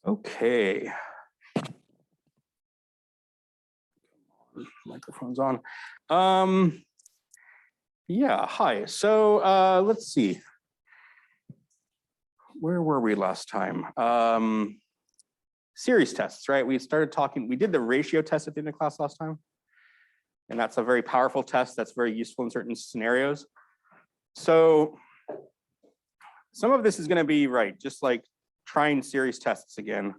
Okay. Microphone's on. Yeah, hi. So let's see. Where were we last time? Series tests, right? We did the ratio test at the end of class last time. And that's a very powerful test that's very useful in certain scenarios. So some of this is going to be right, just like trying series tests again.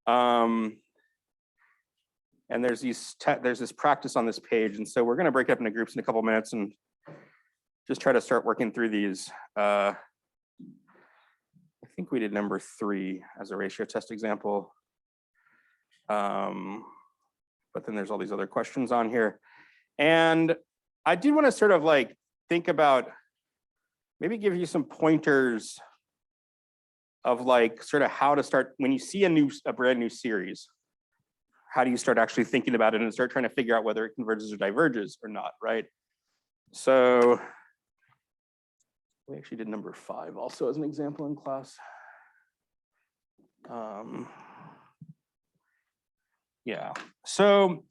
And there's this practice on this page. And so we're going to break up into groups in a couple minutes and just try to start working through these. I think we did number 3 as a ratio test example. But then there's all these other questions on here. And I did want to sort of like think about, maybe give you some pointers of like sort of how to start when you see a brand new series. How do you start actually thinking about it and start trying to figure out whether it converges or diverges or not, right? So we actually did number 5 also as an example in class. Yeah, so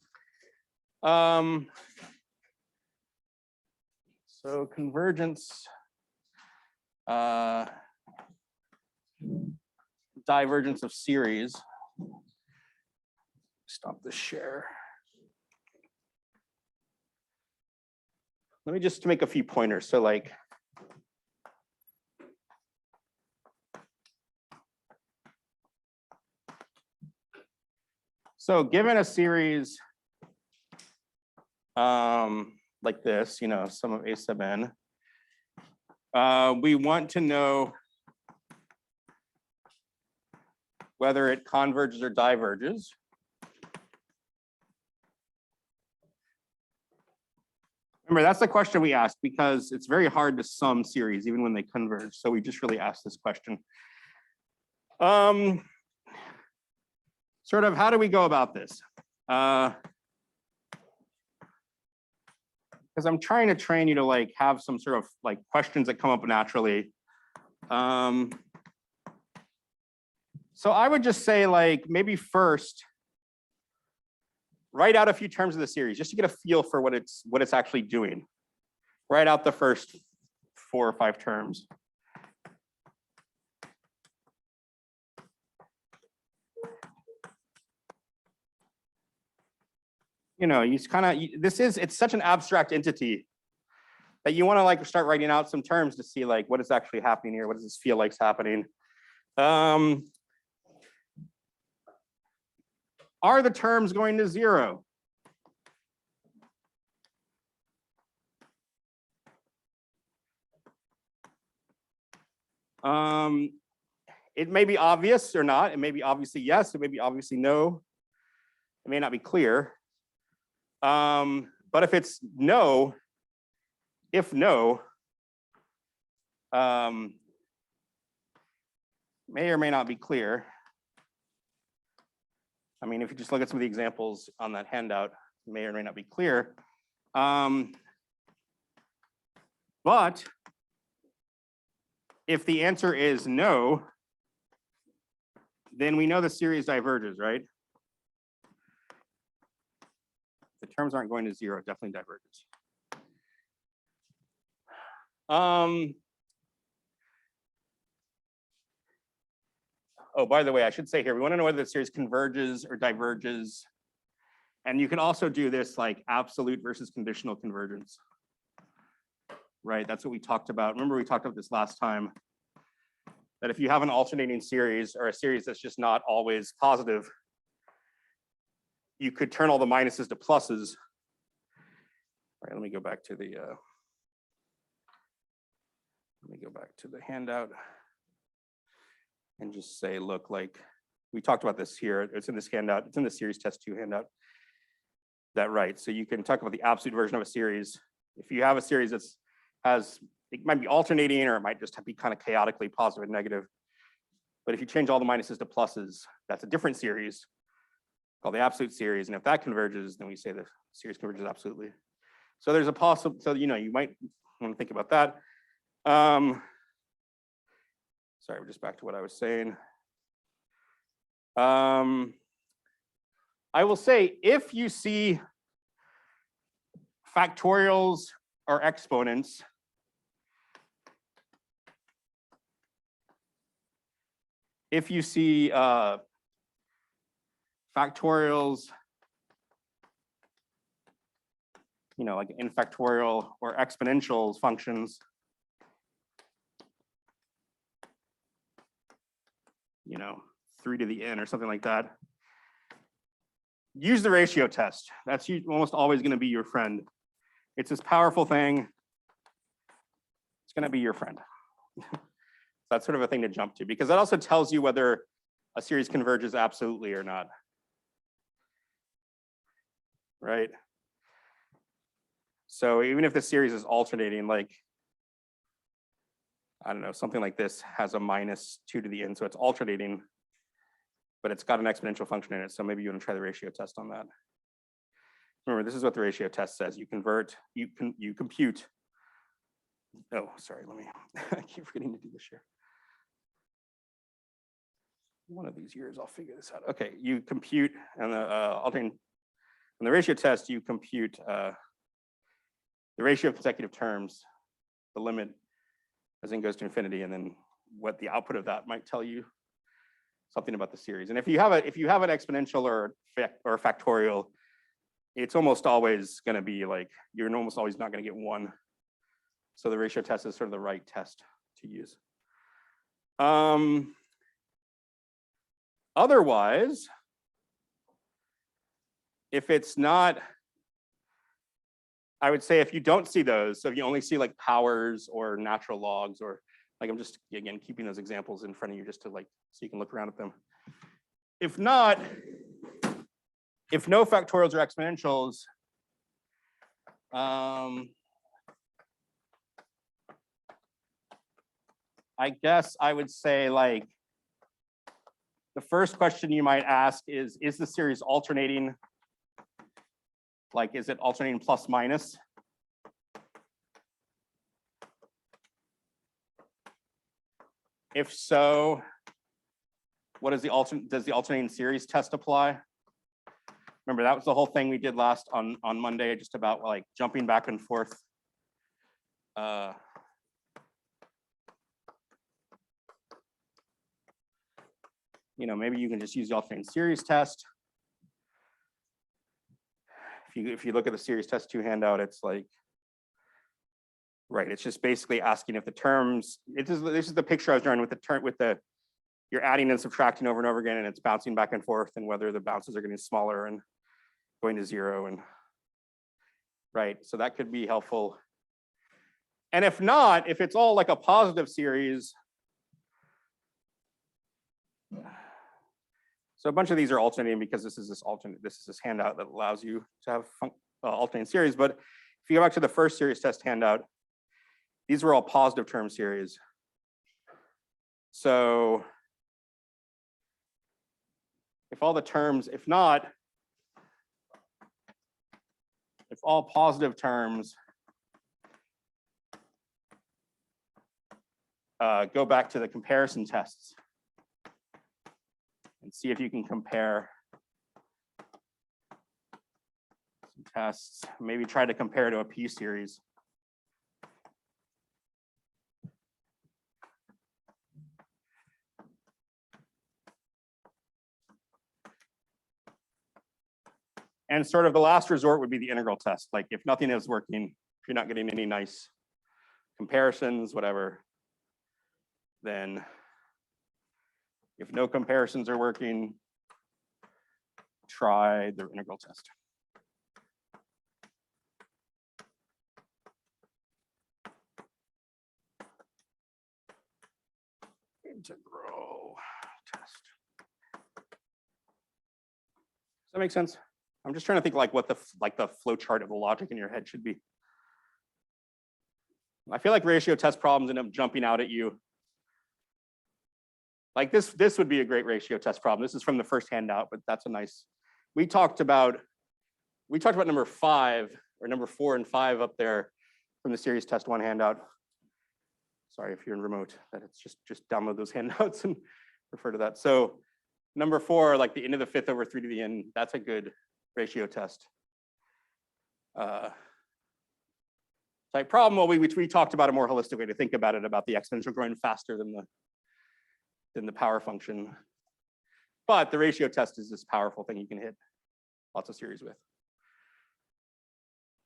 convergence, divergence of series. Stop the share. Let me just make a few pointers. So like, so given a series like this, you know, sum of A sub n, we want to know whether it converges or diverges. Remember, that's the question we ask because it's very hard to sum series even when they converge. So we just really ask this question. Sort of, how do we go about this? Because I'm trying to train you to like have some sort of like questions that come up naturally. So I would just say like maybe first, write out a few terms of the series just to get a feel for what it's actually doing. Write out the first 4 or 5 terms. You know, you kind of, it's such an abstract entity that you want to like start writing out some terms to see like what is actually happening here. What does this feel like's happening? Are the terms going to 0? It may be obvious or not. It may be obviously yes. It may be obviously no. It may not be clear. But if it's no, may or may not be clear. I mean, if you just look at some of the examples on that handout, it may or may not be clear. But if the answer is no, then we know the series diverges, right? The terms aren't going to 0, it definitely diverges. Oh, by the way, I should say here, we want to know whether the series converges or diverges. And you can also do this like absolute versus conditional convergence. Right, that's what we talked about. Remember we talked about this last time, that if you have an alternating series or a series that's just not always positive, you could turn all the minuses to pluses. All right, let me go back to the handout and just say, look, like we talked about this here. It's in this handout. It's in the series test 2 handout. That right. So you can talk about the absolute version of a series. If you have a series it might be alternating or it might just be kind of chaotically positive and negative. But if you change all the minuses to pluses, that's a different series called the absolute series. And if that converges, then we say the series converges absolutely. So there's a possible, so you know, you might want to think about that. Sorry, we're just back to what I was saying. I will say if you see factorials or exponents, if you see factorials, like in factorial or exponential functions, 3 to the n or something like that, use the ratio test. That's almost always going to be your friend. It's this powerful thing. It's going to be your friend. That's sort of a thing to jump to, because that also tells you whether a series converges absolutely or not. Right? So even if the series is alternating, like, I don't know, something like this has a minus 2 to the n, so it's alternating, but it's got an exponential function in it. So maybe you want to try the ratio test on that. Remember, this is what the ratio test says. You convert, you compute. Oh, sorry, I keep forgetting to do this here. One of these years, I'll figure this out. Okay, you compute, and the ratio test, you compute the ratio of consecutive terms, the limit as n goes to infinity, and then what the output of that might tell you something about the series. And if you have an exponential or a factorial, it's almost always going to be like, you're almost always not going to get 1. So the ratio test is sort of the right test to use. Otherwise, if it's not, I would say if you don't see those, so if you only see like powers or natural logs, or like, I'm just, again, keeping those examples in front of you just to like, so you can look around at them. If not, if no factorials or exponentials, I guess I would say, like, the first question you might ask is the series alternating? Like, is it alternating plus minus? If so, what is does the alternating series test apply? Remember, that was the whole thing we did last on Monday, just about like jumping back and forth. Maybe you can just use the alternating series test. If you look at the series test 2 handout, it's like, right, it's just basically asking if the terms, this is the picture I was drawing with you're adding and subtracting over and over again, and it's bouncing back and forth, and whether the bounces are getting smaller and going to 0, and right, so that could be helpful. And if not, if it's all like a positive series, so a bunch of these are alternating because this is this handout that allows you to have alternating series. But if you go back to the first series test handout, these were all positive term series. So if all the terms, if all positive terms go back to the comparison tests and see if you can compare some tests. Maybe try to compare to a P series. And sort of the last resort would be the integral test. Like, if nothing is working, if you're not getting any nice comparisons, whatever, then if no comparisons are working, try the integral test. Integral test. Does that make sense? I'm just trying to think like what the flow chart of the logic in your head should be. I feel like ratio test problems end up jumping out at you. Like this would be a great ratio test problem. This is from the first handout, but that's a nice. We talked about number 5 or number 4 and 5 up there from the series test 1 handout. Sorry if you're in remote, that it's just download those handouts and refer to that. So Number 4, like the n to the 5th over 3 to the n, that's a good ratio test. Type problem, well, we talked about a more holistic way to think about it, about the exponential growing faster than the power function. But the ratio test is this powerful thing you can hit lots of series with.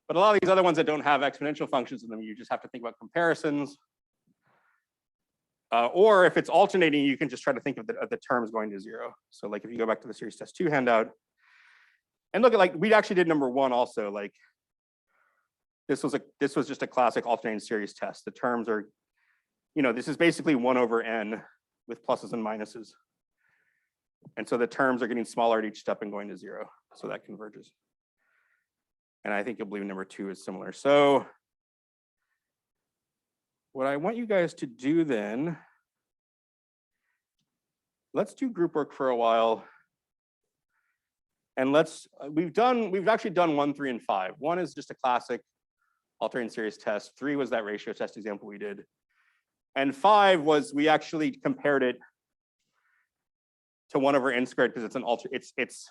But a lot of these other ones that don't have exponential functions in them, you just have to think about comparisons. Or if it's alternating, you can just try to think of the terms going to 0. So like if you go back to the series test 2 handout, and look at, like, we actually did number 1 also. Like this was just a classic alternating series test. The terms are, this is basically 1 over n with pluses and minuses. And so the terms are getting smaller at each step and going to 0. So that converges. And I think you'll believe number 2 is similar. So what I want you guys to do then, let's do group work for a while. And we've actually done 1, 3, and 5. 1 is just a classic alternating series test. 3 was that ratio test example we did. And 5 was, we actually compared it to 1 over n squared because it's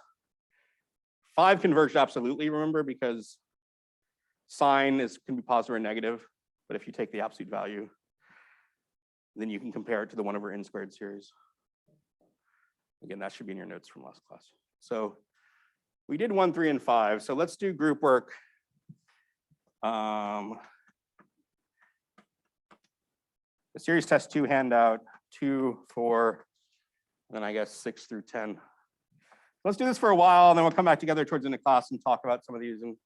5 converged absolutely, remember, because sign can be positive or negative. But if you take the absolute value, then you can compare it to the 1 over n squared series. Again, that should be in your notes from last class. So we did 1, 3, and 5. So let's do group work. The series test 2 handout, 2, 4, and then I guess 6 through 10. Let's do this for a while, and then we'll come back together towards the end of class and talk about some of these and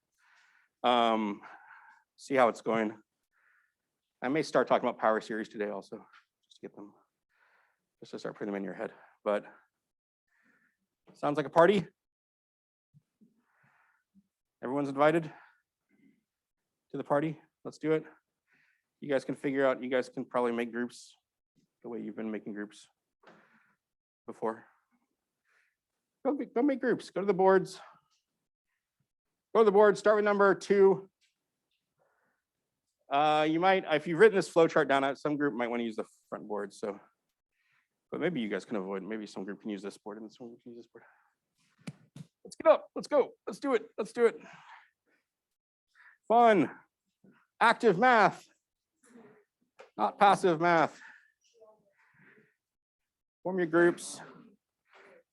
see how it's going. I may start talking about power series today also, just to get them, just to start putting them in your head. But sounds like a party. Everyone's invited to the party. Let's do it. You guys can figure out, you guys can probably make groups the way you've been making groups before. Go make groups, go to the boards. Go to the board, start with number 2. You might, if you've written this flowchart down, some group might want to use the front board. So, but maybe you guys can avoid, maybe some group can use this board and this one can use this board. Let's get up, let's go, let's do it, let's do it. Fun, active math, not passive math. Form your groups,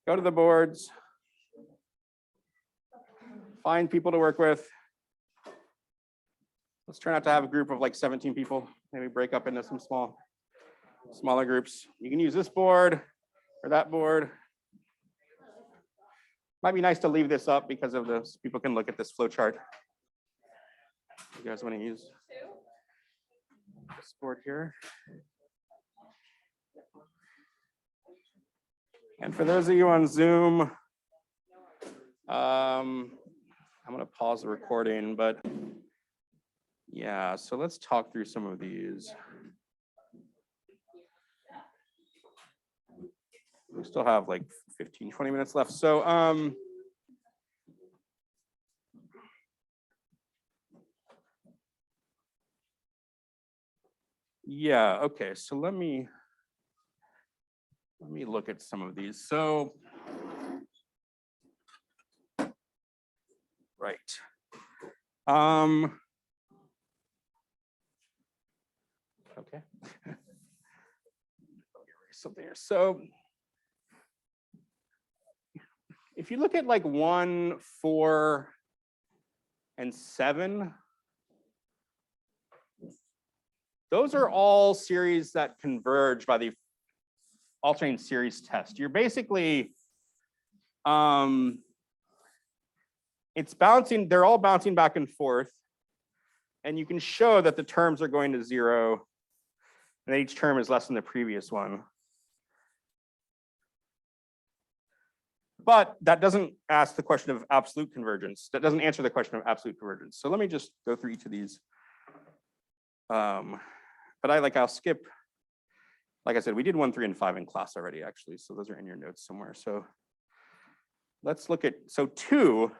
go to the boards, find people to work with. Let's try not to have a group of like 17 people, maybe break up into some smaller groups. You can use this board or that board. Might be nice to leave this up because of this. People can look at this flow chart. You guys want to use this board here? And for those of you on Zoom, I'm going to pause the recording, but yeah, so let's talk through some of these. We still have like 15, 20 minutes left. So yeah, okay, so let me look at some of these. So right. Okay. Something here. So if you look at like 1, 4, and 7, those are all series that converge by the alternating series test. You're basically, it's bouncing, they're all bouncing back and forth. And you can show that the terms are going to 0, and each term is less than the previous one. But that doesn't ask the question of absolute convergence. That doesn't answer the question of absolute convergence. So let me just go through each of these. But I'll skip, like I said, we did 1, 3, and 5 in class already, actually. So those are in your notes somewhere. So let's look at, so 2,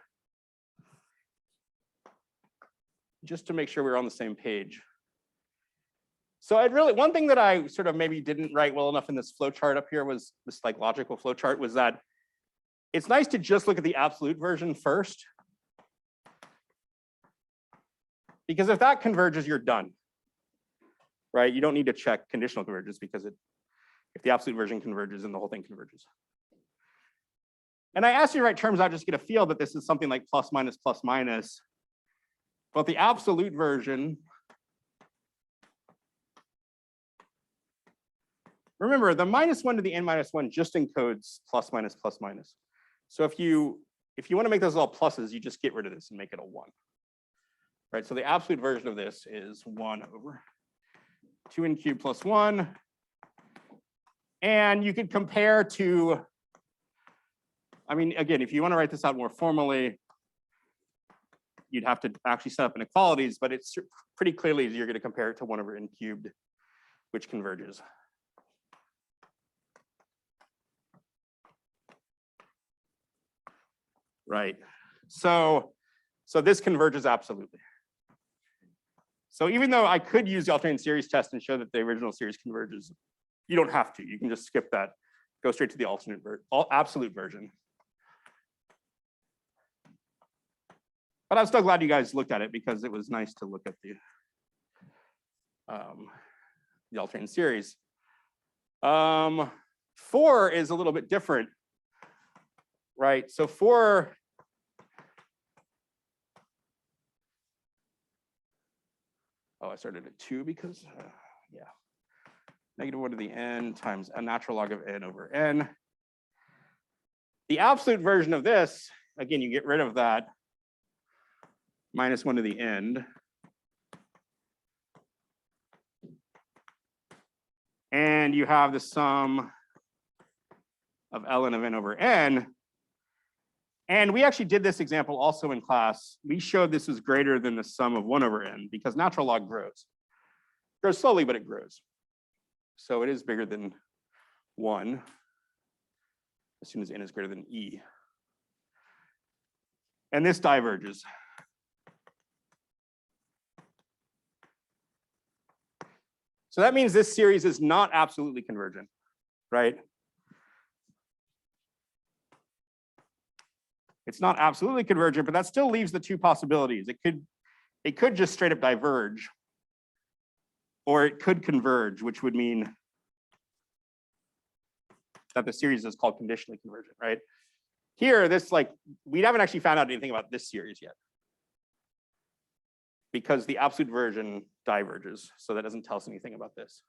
just to make sure we're on the same page. So one thing that I sort of maybe didn't write well enough in this flow chart up here was this like logical flow chart was that it's nice to just look at the absolute version first. Because if that converges, you're done. Right? You don't need to check conditional convergence because if the absolute version converges, then the whole thing converges. And I asked you to write terms out just to get a feel that this is something like plus minus plus minus. But the absolute version, remember the -1 to the n-1 just encodes plus minus plus minus. So if you want to make those all pluses, you just get rid of this and make it a 1. Right? So the absolute version of this is 1 over 2n cubed plus 1. And you could compare to, I mean, again, if you want to write this out more formally, you'd have to actually set up inequalities, but it's pretty clearly you're going to compare it to 1 over n cubed, which converges. Right. So this converges absolutely. So even though I could use the alternating series test and show that the original series converges, you don't have to. You can just skip that, go straight to the absolute version. But I'm still glad you guys looked at it because it was nice to look at the alternating series. 4 is a little bit different, right? So 4. Oh, I started at 2 because, yeah. -1 to the n times a natural log of n over n. The absolute version of this, again, you get rid of that -1 to the n. And you have the sum of ln of n over n. And we actually did this example also in class. We showed this is greater than the sum of 1 over n because natural log grows. It grows slowly, but it grows. So it is bigger than 1 as soon as n is greater than e. And this diverges. So that means this series is not absolutely convergent, right? It's not absolutely convergent, but that still leaves the two possibilities. It could just straight up diverge, or it could converge, which would mean that the series is called conditionally convergent, right? Here, we haven't actually found out anything about this series yet, because the absolute version diverges, so that doesn't tell us anything about this.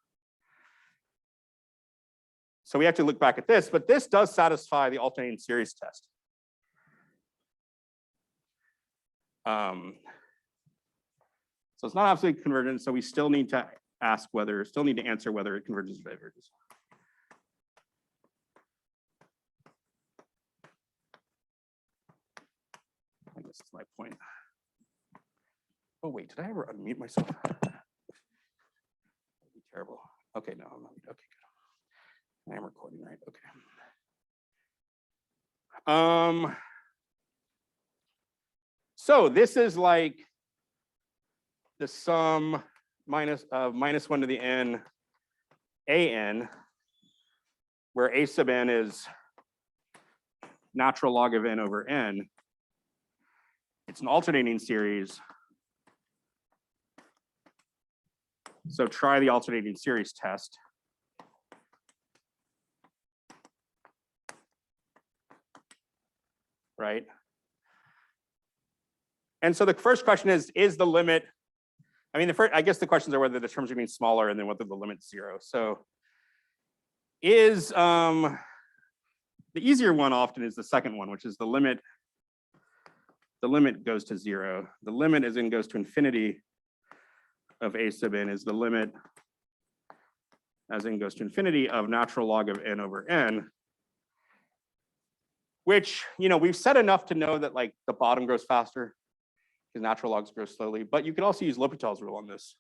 So we have to look back at this, but this does satisfy the alternating series test. So it's not absolutely convergent, so we still need to answer whether it converges or diverges. I guess that's my point. Oh wait, did I ever unmute myself? That'd be terrible. Okay, no, I'm not. Okay, good. I am recording, right? Okay. So this is like the sum -1 to the n an, where a sub n is natural log of n over n. It's an alternating series. So try the alternating series test. Right? And so the first question is the limit, I mean, I guess the questions are whether the terms are being smaller and then whether the limit's 0. So the easier one often is the second one, which is the limit goes to 0. The limit goes to infinity of a sub n is the limit goes to infinity of natural log of n over n, which, we've said enough to know that like the bottom grows faster because natural logs grow slowly, but you can also use L'Hopital's rule on this,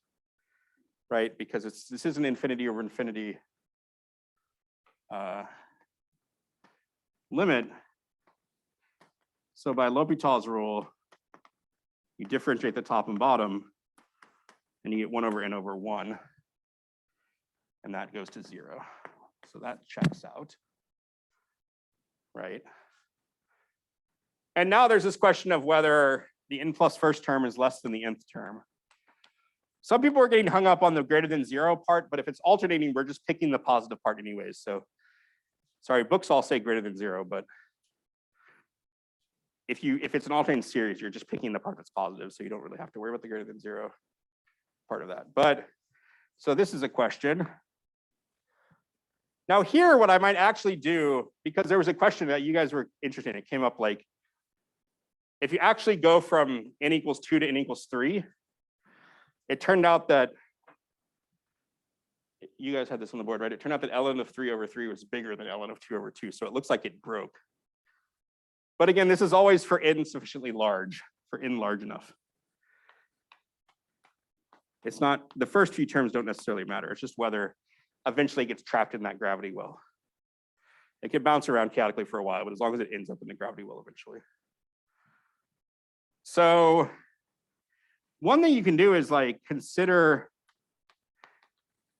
right? Because this is an infinity over infinity limit. So by L'Hopital's rule, you differentiate the top and bottom, and you get 1 over n over 1, and that goes to 0. So that checks out, right? And now there's this question of whether the n plus first term is less than the nth term. Some people are getting hung up on the greater than 0 part, but if it's alternating, we're just picking the positive part anyways. So sorry, books all say greater than 0, but if it's an alternating series, you're just picking the part that's positive, so you don't really have to worry about the greater than 0 part of that. But so this is a question. Now here, what I might actually do, because there was a question that you guys were interested in, it came up like, if you actually go from n equals 2 to n equals 3, it turned out that, you guys had this on the board, right? It turned out that ln of 3 over 3 was bigger than ln of 2 over 2, so it looks like it broke. But again, this is always for n sufficiently large, for n large enough. It's not, the first few terms don't necessarily matter, it's just whether eventually it gets trapped in that gravity well. It could bounce around chaotically for a while, but as long as it ends up in the gravity well eventually. So one thing you can do is like consider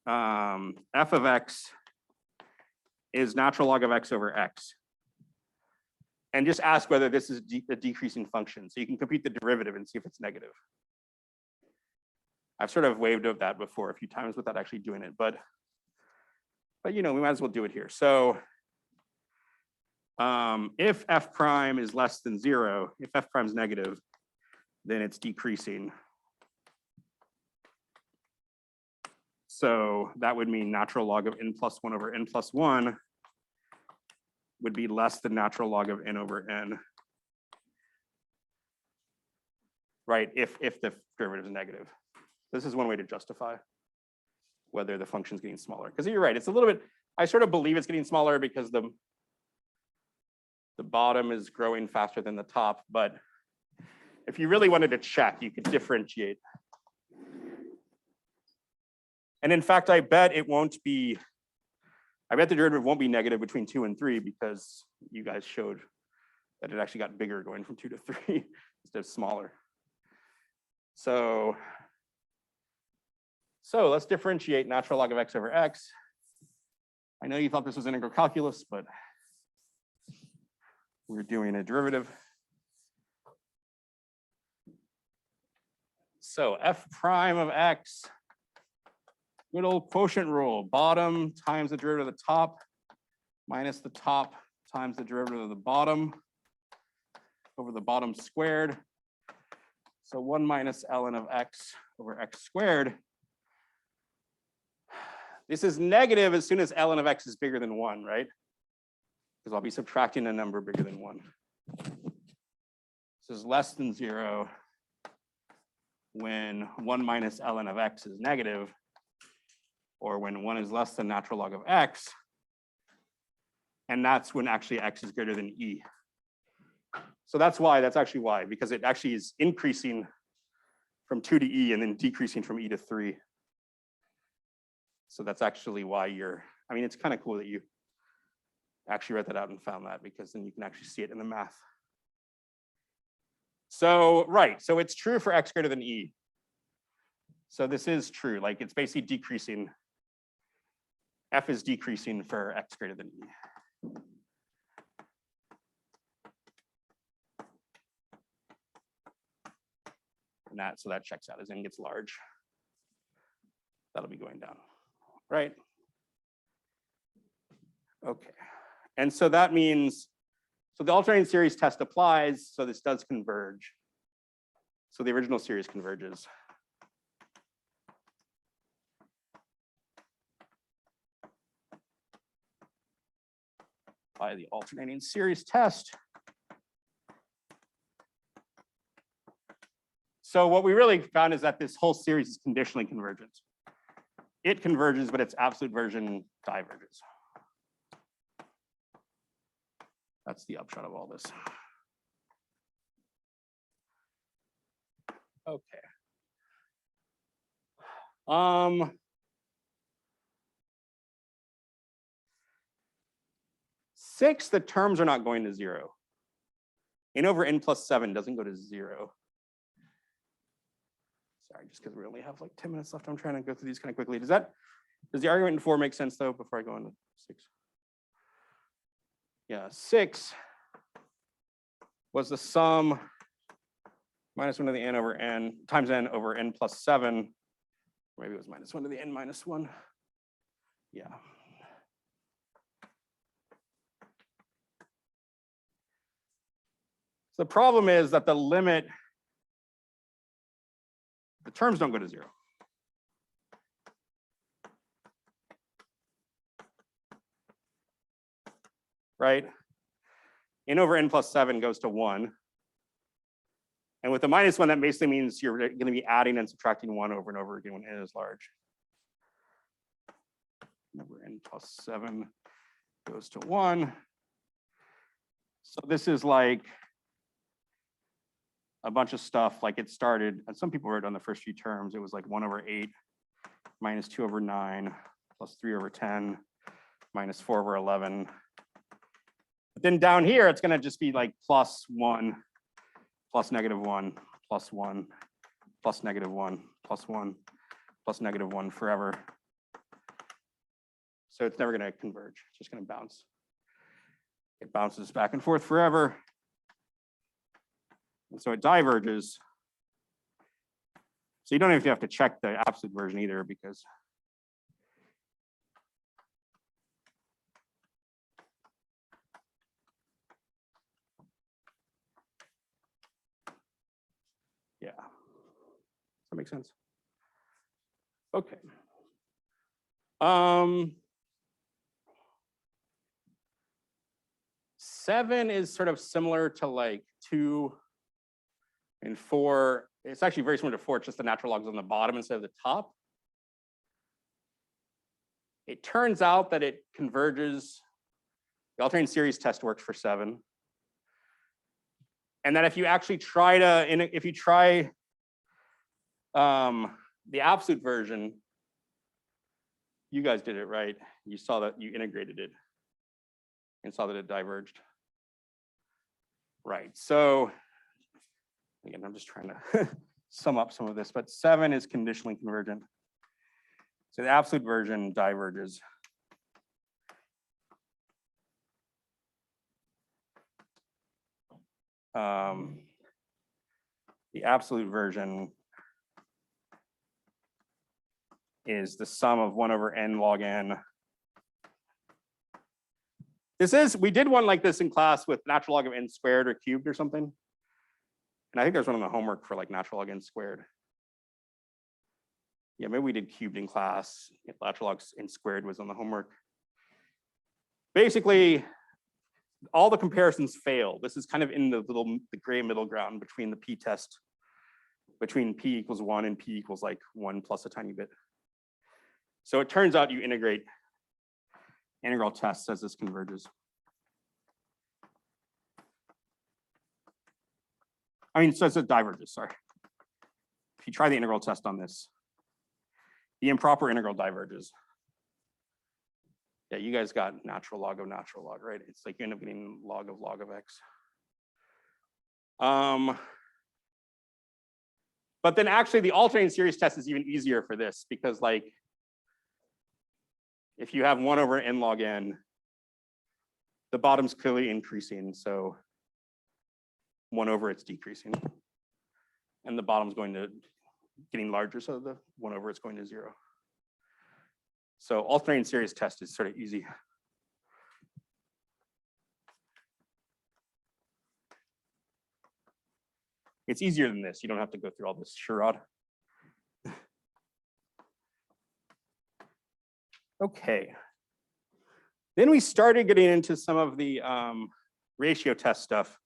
f of x is natural log of x over x. And just ask whether this is a decreasing function. So you can compute the derivative and see if it's negative. I've sort of waved of that before a few times without actually doing it, but you know, we might as well do it here. So if f prime is less than 0, if f prime is negative, then it's decreasing. So that would mean natural log of n plus 1 over n plus 1 would be less than natural log of n over n, right? If the derivative is negative. This is one way to justify whether the function is getting smaller. Because you're right, it's a little bit, I sort of believe it's getting smaller because the bottom is growing faster than the top, but if you really wanted to check, you could differentiate. And in fact, I bet it won't be, I bet the derivative won't be negative between 2 and 3 because you guys showed that it actually got bigger going from 2 to 3 instead of smaller. So let's differentiate natural log of x over x. I know you thought this was integral calculus, but we're doing a derivative. So f prime of x, good old quotient rule, bottom times the derivative of the top minus the top times the derivative of the bottom over the bottom squared. So 1 minus ln of x over x squared. This is negative as soon as ln of x is bigger than 1, right? Because I'll be subtracting a number bigger than 1. This is less than 0 when 1 minus ln of x is negative, or when 1 is less than natural log of x. And that's when actually x is greater than e. So that's actually why, because it actually is increasing from 2 to e and then decreasing from e to 3. So that's actually why I mean, it's kind of cool that you actually read that out and found that, because then you can actually see it in the math. So, right, so it's true for x greater than e. So this is true, like it's basically decreasing. F is decreasing for x greater than e. And so that checks out as n gets large. That'll be going down, right? Okay, and so that means, so the alternating series test applies, so this does converge. So the original series converges. By the alternating series test. So what we really found is that this whole series is conditionally convergent. It converges, but its absolute version diverges. That's the upshot of all this. Okay. 6, the terms are not going to 0. N over n plus 7 doesn't go to 0. Sorry, just because we only have like 10 minutes left, I'm trying to go through these kind of quickly. Does the argument in 4 make sense though, before I go on to 6? Yeah, 6. was the sum minus 1 to the n over n times n over n plus 7. Maybe it was minus 1 to the n minus 1. Yeah. So the problem is that the limit, the terms don't go to 0. Right? N over n plus 7 goes to 1. And with the minus 1, that basically means you're going to be adding and subtracting 1 over and over again when n is large. N over n plus 7 goes to 1. So this is like a bunch of stuff, like it started, and some people wrote on the first few terms, it was like 1 over 8 minus 2 over 9 plus 3 over 10 minus 4 over 11. But then down here, it's going to just be like plus 1, plus negative 1, plus 1, plus negative 1, plus 1, plus negative 1 forever. So it's never going to converge. It's just going to bounce. It bounces back and forth forever. And so it diverges. So you don't even have to check the absolute version either, because yeah. Does that make sense? Okay. 7 is sort of similar to like 2 and 4. It's actually very similar to 4, it's just the natural logs on the bottom instead of the top. It turns out that it converges. The alternating series test works for 7. And that if you actually try to, if you try the absolute version, you guys did it right. You saw that you integrated it and saw that it diverged. Right, so again, I'm just trying to sum up some of this, but 7 is conditionally convergent. So the absolute version diverges. The absolute version is the sum of 1 over n log n. We did one like this in class with natural log of n squared or cubed or something. And I think there's one on the homework for like natural log n squared. Yeah, maybe we did cubed in class. Natural log n squared was on the homework. Basically, all the comparisons fail. This is kind of in the gray middle ground between the p-test, between p equals 1 and p equals like 1 plus a tiny bit. So it turns out you integrate integral tests as this converges. I mean, so it diverges, sorry. If you try the integral test on this, the improper integral diverges. Yeah, you guys got natural log, right? It's like you end up getting log of x. But then actually the alternating series test is even easier for this, because like if you have 1 over n log n, the bottom's clearly increasing, so 1 over it's decreasing. And the bottom's getting larger, so the 1 over it's going to 0. So alternating series test is sort of easy. It's easier than this. You don't have to go through all this charade. Okay. Then we started getting into some of the ratio test stuff.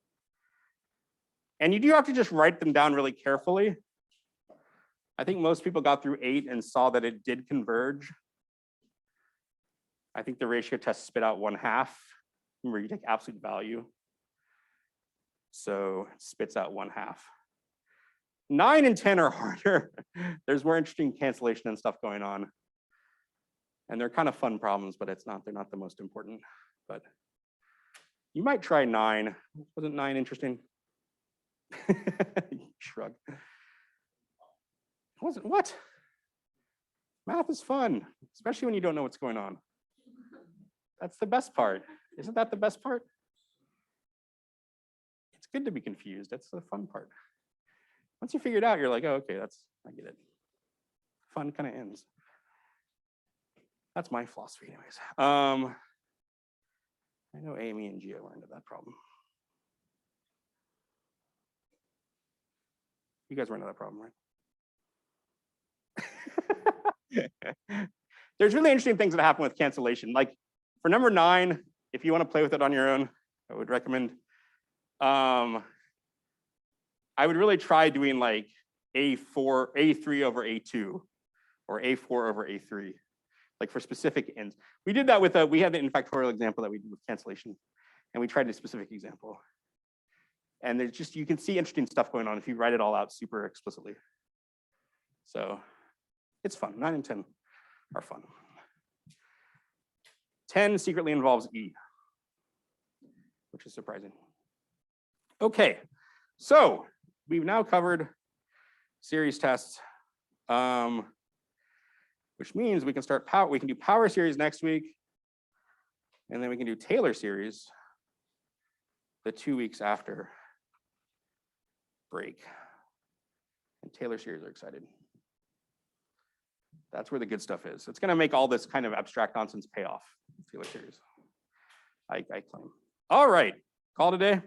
And you do have to just write them down really carefully. I think most people got through 8 and saw that it did converge. I think the ratio test spit out 1/2. Remember, you take absolute value. So it spits out 1/2. 9 and 10 are harder. There's more interesting cancellation and stuff going on. And they're kind of fun problems, but they're not the most important. But you might try 9. Wasn't 9 interesting? Shrug. What? Math is fun, especially when you don't know what's going on. That's the best part. Isn't that the best part? It's good to be confused. That's the fun part. Once you figure it out, you're like, oh, okay, I get it. Fun kind of ends. That's my philosophy anyways. I know Amy and Gio were into that problem. You guys were into that problem, right? There's really interesting things that happen with cancellation. Like for number 9, if you want to play with it on your own, I would recommend, I would really try doing like A3 over A2 or A4 over A3, like for specific ends. We did that with, we had the in-factorial example that we did with cancellation, and we tried a specific example. And there's just, you can see interesting stuff going on if you write it all out super explicitly. So it's fun. 9 and 10 are fun. 10 secretly involves E, which is surprising. Okay, so we've now covered series tests, which means we can start power. We can do power series next week, and then we can do Taylor series the 2 weeks after break. And Taylor series are excited. That's where the good stuff is. It's going to make all this kind of abstract nonsense pay off. Taylor series, I claim. All right, call today.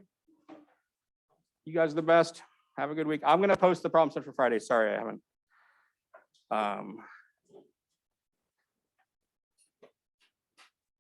You guys are the best. Have a good week. I'm going to post the problem set for Friday. Sorry, I haven't.